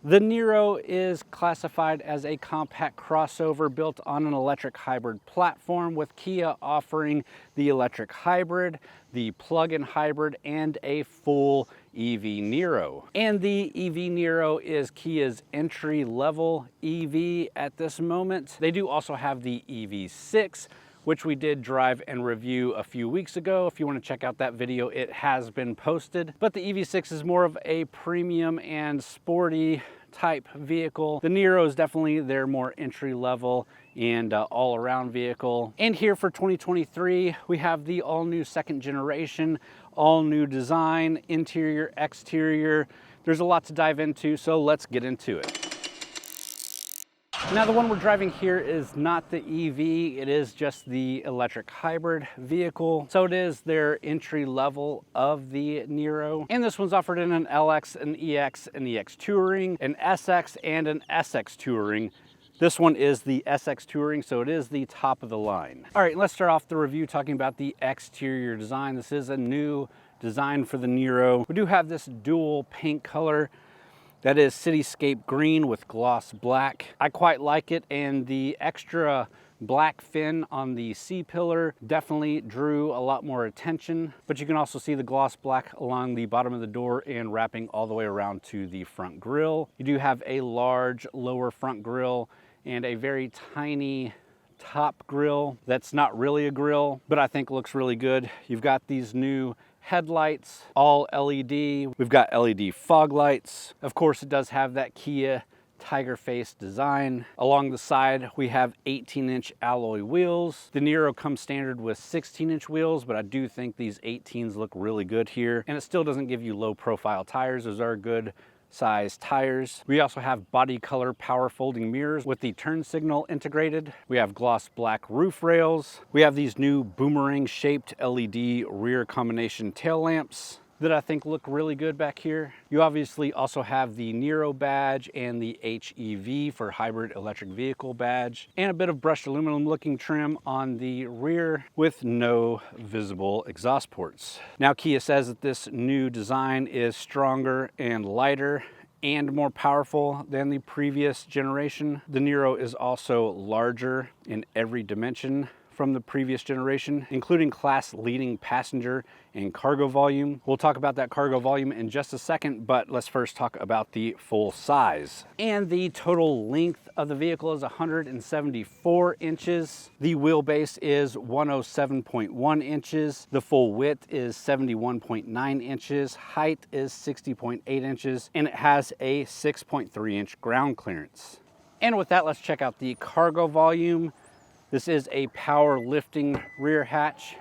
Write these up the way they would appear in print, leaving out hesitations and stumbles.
The Niro is classified as a compact crossover built on an electric hybrid platform, with Kia offering the electric hybrid, the plug-in hybrid, and a full EV Niro. And the EV Niro is Kia's entry-level EV at this moment. They do also have the EV6, which we did drive and review a few weeks ago. If you want to check out that video, it has been posted. But the EV6 is more of a premium and sporty type vehicle. The Niro is definitely their more entry level and all-around vehicle. And here for 2023, we have the all-new second generation, all-new design, interior, exterior. There's a lot to dive into, so let's get into it. Now, the one we're driving here is not the EV, it is just the electric hybrid vehicle. So it is their entry level of the Niro. And this one's offered in an LX, an EX, an EX Touring, an SX, and an SX Touring. This one is the SX Touring, so it is the top of the line. All right, let's start off the review talking about the exterior design. This is a new design for the Niro. We do have this dual paint color. That is cityscape green with gloss black. I quite like it, and the extra black fin on the C-pillar definitely drew a lot more attention, but you can also see the gloss black along the bottom of the door and wrapping all the way around to the front grille. You do have a large lower front grille and a very tiny top grille that's not really a grille, but I think looks really good. You've got these new headlights, all LED. We've got LED fog lights. Of course, it does have that Kia tiger face design. Along the side, we have 18-inch alloy wheels. The Niro comes standard with 16-inch wheels, but I do think these 18s look really good here. And it still doesn't give you low profile tires. Those are good size tires. We also have body color power folding mirrors with the turn signal integrated. We have gloss black roof rails. We have these new boomerang shaped LED rear combination tail lamps that I think look really good back here. You obviously also have the Niro badge and the HEV for hybrid electric vehicle badge, and a bit of brushed aluminum looking trim on the rear with no visible exhaust ports. Now, Kia says that this new design is stronger and lighter and more powerful than the previous generation. The Niro is also larger in every dimension from the previous generation, including class-leading passenger and cargo volume. We'll talk about that cargo volume in just a second, but let's first talk about the full size. And the total length of the vehicle is 174 inches. The wheelbase is 107.1 inches. The full width is 71.9 inches. Height is 60.8 inches, and it has a 6.3-inch ground clearance. And with that, let's check out the cargo volume. This is a power lifting rear hatch.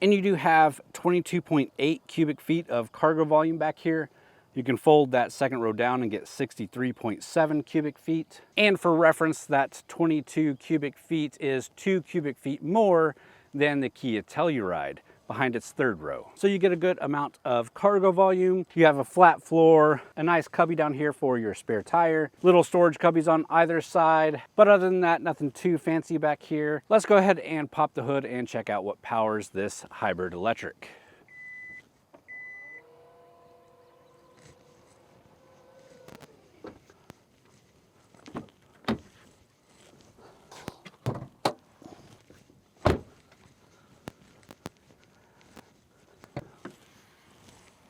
And you do have 22.8 cubic feet of cargo volume back here. You can fold that second row down and get 63.7 cubic feet. And for reference, that 22 cubic feet is 2 cubic feet more than the Kia Telluride behind its third row. So you get a good amount of cargo volume. You have a flat floor, a nice cubby down here for your spare tire, little storage cubbies on either side. But other than that, nothing too fancy back here. Let's go ahead and pop the hood and check out what powers this hybrid electric.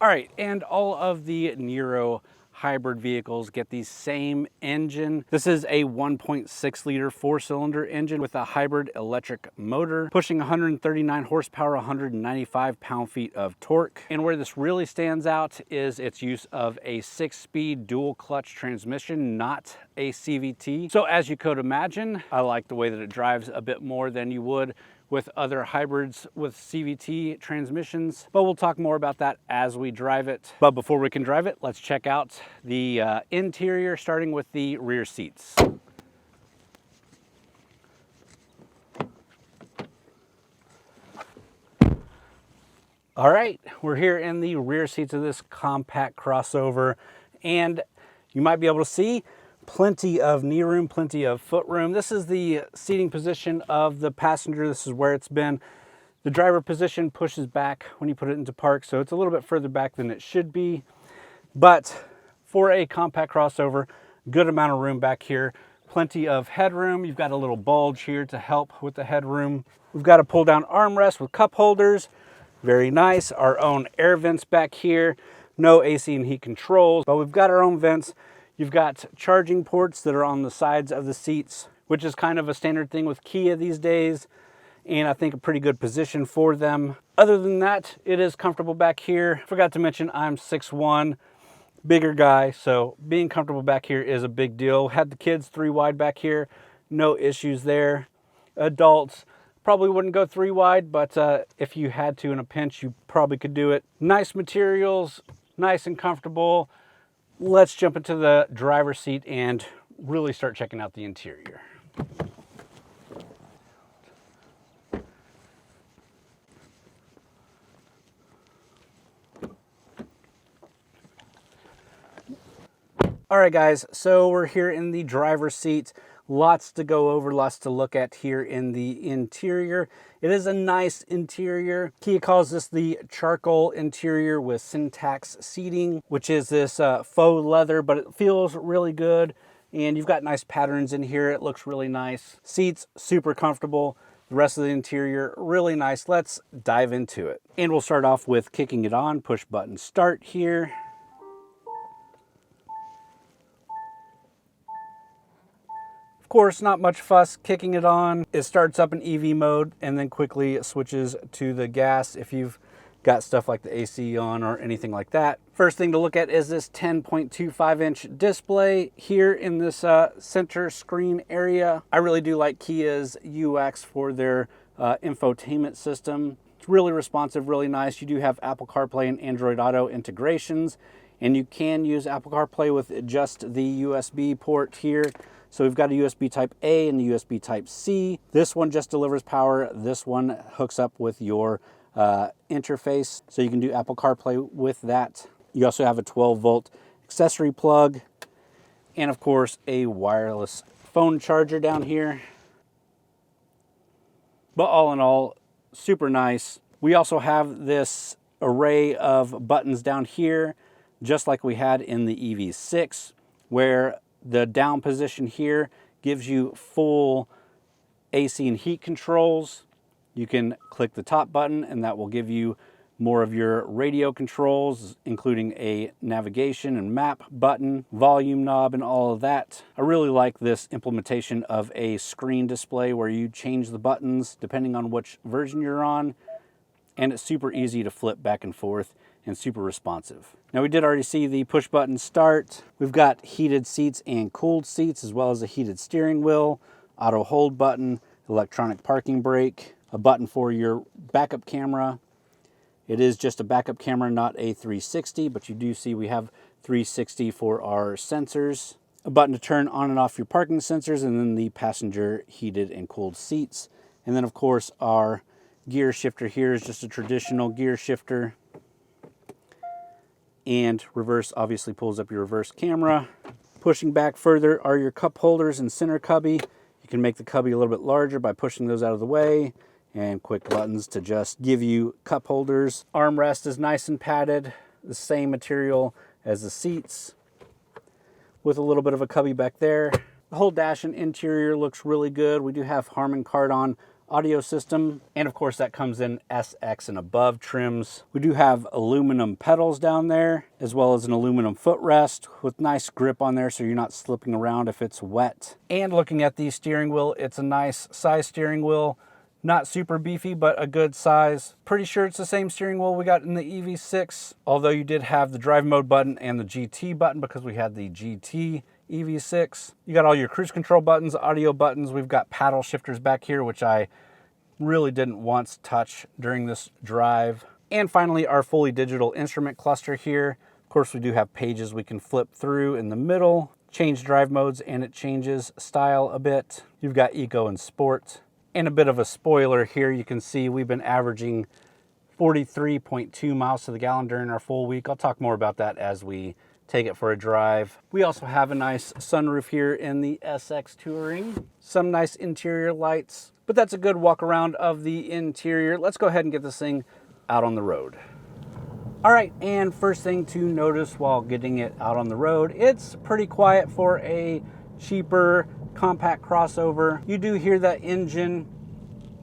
All right, and all of the Niro hybrid vehicles get the same engine. This is a 1.6 liter 4-cylinder engine with a hybrid electric motor, pushing 139 horsepower, 195 pound-feet of torque. And where this really stands out is its use of a 6-speed dual clutch transmission, not a CVT. So as you could imagine, I like the way that it drives a bit more than you would with other hybrids with CVT transmissions, but we'll talk more about that as we drive it. But before we can drive it, let's check out the interior, starting with the rear seats. All right, we're here in the rear seats of this compact crossover, and you might be able to see plenty of knee room, plenty of foot room. This is the seating position of the passenger. This is where it's been. The driver position pushes back when you put it into park, so it's a little bit further back than it should be. But for a compact crossover, good amount of room back here, plenty of headroom. You've got a little bulge here to help with the headroom. We've got a pull down armrest with cup holders. Very nice. Our own air vents back here. No AC and heat controls, but we've got our own vents. You've got charging ports that are on the sides of the seats, which is kind of a standard thing with Kia these days, and I think a pretty good position for them. Other than that, it is comfortable back here. Forgot to mention I'm 6'1", bigger guy, so being comfortable back here is a big deal. Had the kids 3 wide back here, no issues there. Adults probably wouldn't go 3 wide, but if you had to in a pinch, you probably could do it. Nice materials, nice and comfortable. Let's jump into the driver's seat and really start checking out the interior. All right, guys, so we're here in the driver's seat. Lots to go over, lots to look at here in the interior. It is a nice interior. Kia calls this the charcoal interior with syntax seating, which is this faux leather, but it feels really good. And you've got nice patterns in here. It looks really nice. Seats, super comfortable. The rest of the interior, really nice. Let's dive into it. And we'll start off with kicking it on. Push button start here. Of course, not much fuss kicking it on. It starts up in EV mode and then quickly switches to the gas if you've got stuff like the AC on or anything like that. First thing to look at is this 10.25-inch display here in this center screen area. I really do like Kia's UX for their infotainment system. It's really responsive, really nice. You do have Apple CarPlay and Android Auto integrations, and you can use Apple CarPlay with just the USB port here. So we've got a USB type A and a USB type C. This one just delivers power. This one hooks up with your interface. So you can do Apple CarPlay with that. You also have a 12-volt accessory plug. And of course, a wireless phone charger down here. But all in all, super nice. We also have this array of buttons down here, just like we had in the EV6, where the down position here gives you full AC and heat controls. You can click the top button and that will give you more of your radio controls, including a navigation and map button, volume knob, and all of that. I really like this implementation of a screen display where you change the buttons depending on which version you're on, and it's super easy to flip back and forth and super responsive. Now, we did already see the push button start. We've got heated seats and cooled seats, as well as a heated steering wheel, auto hold button, electronic parking brake, a button for your backup camera. It is just a backup camera, not a 360, but you do see we have 360 for our sensors. A button to turn on and off your parking sensors, and then the passenger heated and cooled seats. And then, of course, our gear shifter here is just a traditional gear shifter. And reverse obviously pulls up your reverse camera. Pushing back further are your cup holders and center cubby. You can make the cubby a little bit larger by pushing those out of the way, and quick buttons to just give you cup holders. Armrest is nice and padded, the same material as the seats, with a little bit of a cubby back there. The whole dash and interior looks really good. We do have Harman Kardon audio system, and of course that comes in SX and above trims. We do have aluminum pedals down there, as well as an aluminum footrest with nice grip on there so you're not slipping around if it's wet. And looking at the steering wheel, it's a nice size steering wheel. Not super beefy, but a good size. Pretty sure it's the same steering wheel we got in the EV6, although you did have the drive mode button and the GT button because we had the GT EV6. You got all your cruise control buttons, audio buttons. We've got paddle shifters back here, which I really didn't once touch during this drive. And finally, our fully digital instrument cluster here. Of course, we do have pages we can flip through in the middle, change drive modes, and it changes style a bit. You've got Eco and Sport. And a bit of a spoiler here, you can see we've been averaging 43.2 miles to the gallon during our full week. I'll talk more about that as we take it for a drive. We also have a nice sunroof here in the SX Touring. Some nice interior lights, but that's a good walk around of the interior. Let's go ahead and get this thing out on the road. All right, and first thing to notice while getting it out on the road, it's pretty quiet for a cheaper compact crossover. You do hear that engine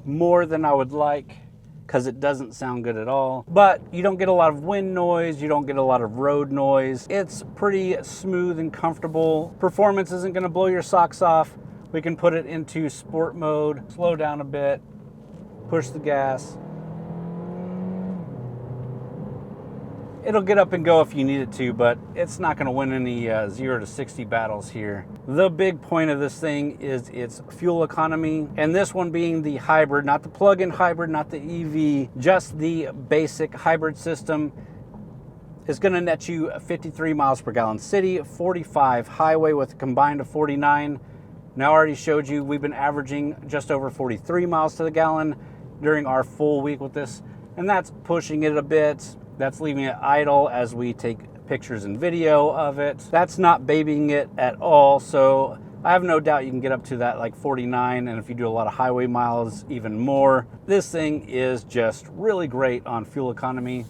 more than I would like because it doesn't sound good at all, but you don't get a lot of wind noise, you don't get a lot of road noise. It's pretty smooth and comfortable. Performance isn't going to blow your socks off. We can put it into sport mode, slow down a bit, push the gas. It'll get up and go if you need it to, but it's not going to win any 0 to 60 battles here. The big point of this thing is its fuel economy, and this one being the hybrid, not the plug-in hybrid, not the EV, just the basic hybrid system, is going to net you 53 miles per gallon city, 45 highway with a combined of 49. Now I already showed you we've been averaging just over 43 miles to the gallon during our full week with this, and that's pushing it a bit. That's leaving it idle as we take pictures and video of it. That's not babying it at all, so I have no doubt you can get up to that like 49, and if you do a lot of highway miles, even more. This thing is just really great on fuel economy,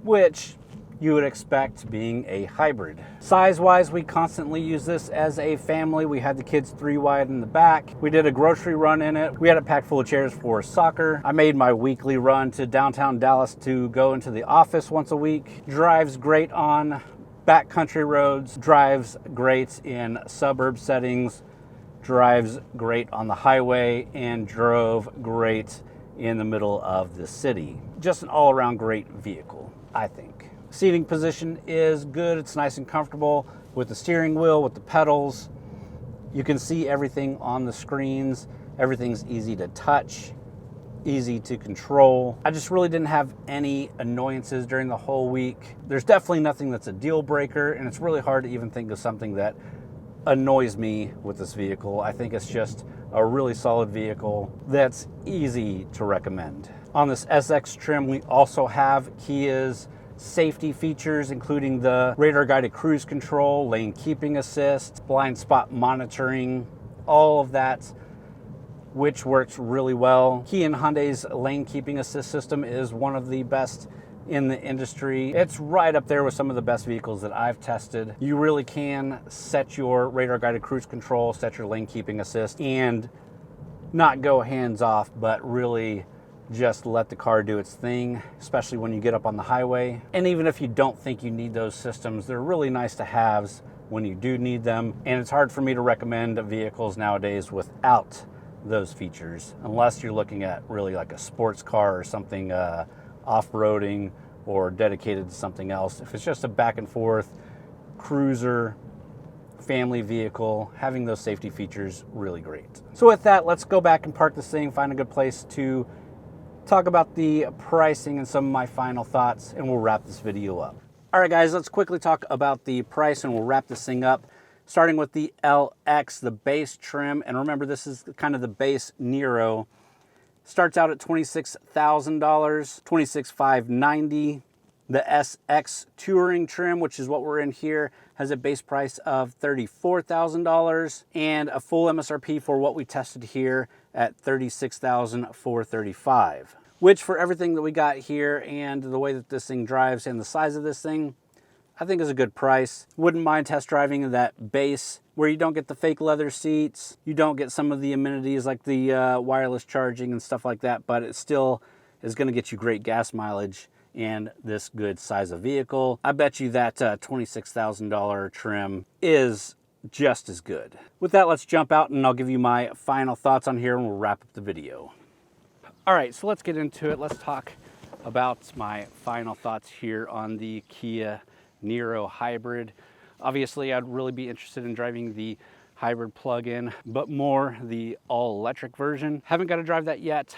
which you would expect being a hybrid. Size-wise, we constantly use this as a family. We had the kids 3 wide in the back. We did a grocery run in it. We had it packed full of chairs for soccer. I made my weekly run to downtown Dallas to go into the office once a week. Drives great on backcountry roads, drives great in suburb settings, drives great on the highway, and drove great in the middle of the city. Just an all-around great vehicle, I think. Seating position is good. It's nice and comfortable with the steering wheel, with the pedals. You can see everything on the screens. Everything's easy to touch, easy to control. I just really didn't have any annoyances during the whole week. There's definitely nothing that's a deal breaker, and it's really hard to even think of something that annoys me with this vehicle. I think it's just a really solid vehicle that's easy to recommend. On this SX trim, we also have Kia's safety features, including the radar guided cruise control, lane keeping assist, blind spot monitoring, all of that, which works really well. Kia and Hyundai's lane keeping assist system is one of the best in the industry. It's right up there with some of the best vehicles that I've tested. You really can set your radar guided cruise control, set your lane keeping assist, and not go hands off, but really just let the car do its thing, especially when you get up on the highway. And even if you don't think you need those systems, they're really nice to have when you do need them. And it's hard for me to recommend vehicles nowadays without those features, unless you're looking at really like a sports car or something off-roading or dedicated to something else. If it's just a back and forth cruiser, family vehicle, having those safety features, really great. So with that, let's go back and park this thing, find a good place to talk about the pricing and some of my final thoughts, and we'll wrap this video up. All right, guys, let's quickly talk about the price and we'll wrap this thing up. Starting with the LX, the base trim, and remember this is kind of the base Niro. Starts out at $26,000, $26,590. The SX Touring trim, which is what we're in here, has a base price of $34,000 and a full MSRP for what we tested here at $36,435. Which, for everything that we got here and the way that this thing drives and the size of this thing, I think is a good price. Wouldn't mind test driving that base where you don't get the fake leather seats, you don't get some of the amenities like the wireless charging and stuff like that, but it still is going to get you great gas mileage and this good size of vehicle. I bet you that $26,000 trim is just as good. With that, let's jump out and I'll give you my final thoughts on here and we'll wrap up the video. All right, so let's get into it. Let's talk about my final thoughts here on the Kia Niro hybrid. Obviously, I'd really be interested in driving the hybrid plug-in, but more the all-electric version. Haven't got to drive that yet.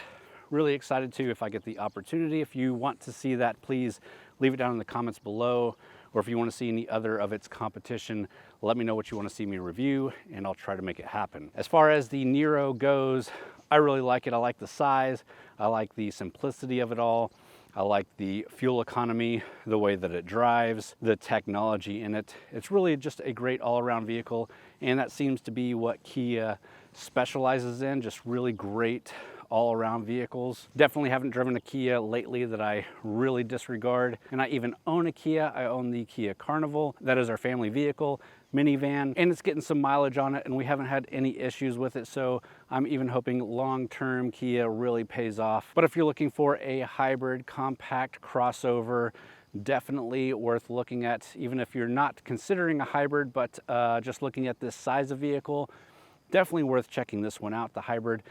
Really excited to if I get the opportunity. If you want to see that, please leave it down in the comments below. Or if you want to see any other of its competition, let me know what you want to see me review and I'll try to make it happen. As far as the Niro goes, I really like it. I like the size. I like the simplicity of it all. I like the fuel economy, the way that it drives, the technology in it. It's really just a great all-around vehicle, and that seems to be what Kia specializes in, just really great all-around vehicles. Definitely haven't driven a Kia lately that I really disregard. And I even own a Kia. I own the Kia Carnival. That is our family vehicle, minivan, and it's getting some mileage on it, and we haven't had any issues with it. So I'm even hoping long-term Kia really pays off. But if you're looking for a hybrid compact crossover, definitely worth looking at, even if you're not considering a hybrid, but just looking at this size of vehicle, definitely worth checking this one out. The hybrid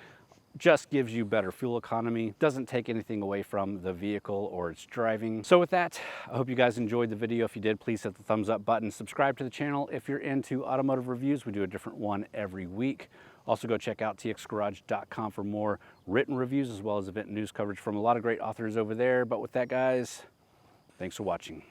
just gives you better fuel economy, doesn't take anything away from the vehicle or its driving. So with that, I hope you guys enjoyed the video. If you did, please hit the thumbs up button. Subscribe to the channel if you're into automotive reviews. We do a different one every week. Also go check out TXGARAGE.com for more written reviews as well as event news coverage from a lot of great authors over there. But with that, guys, thanks for watching.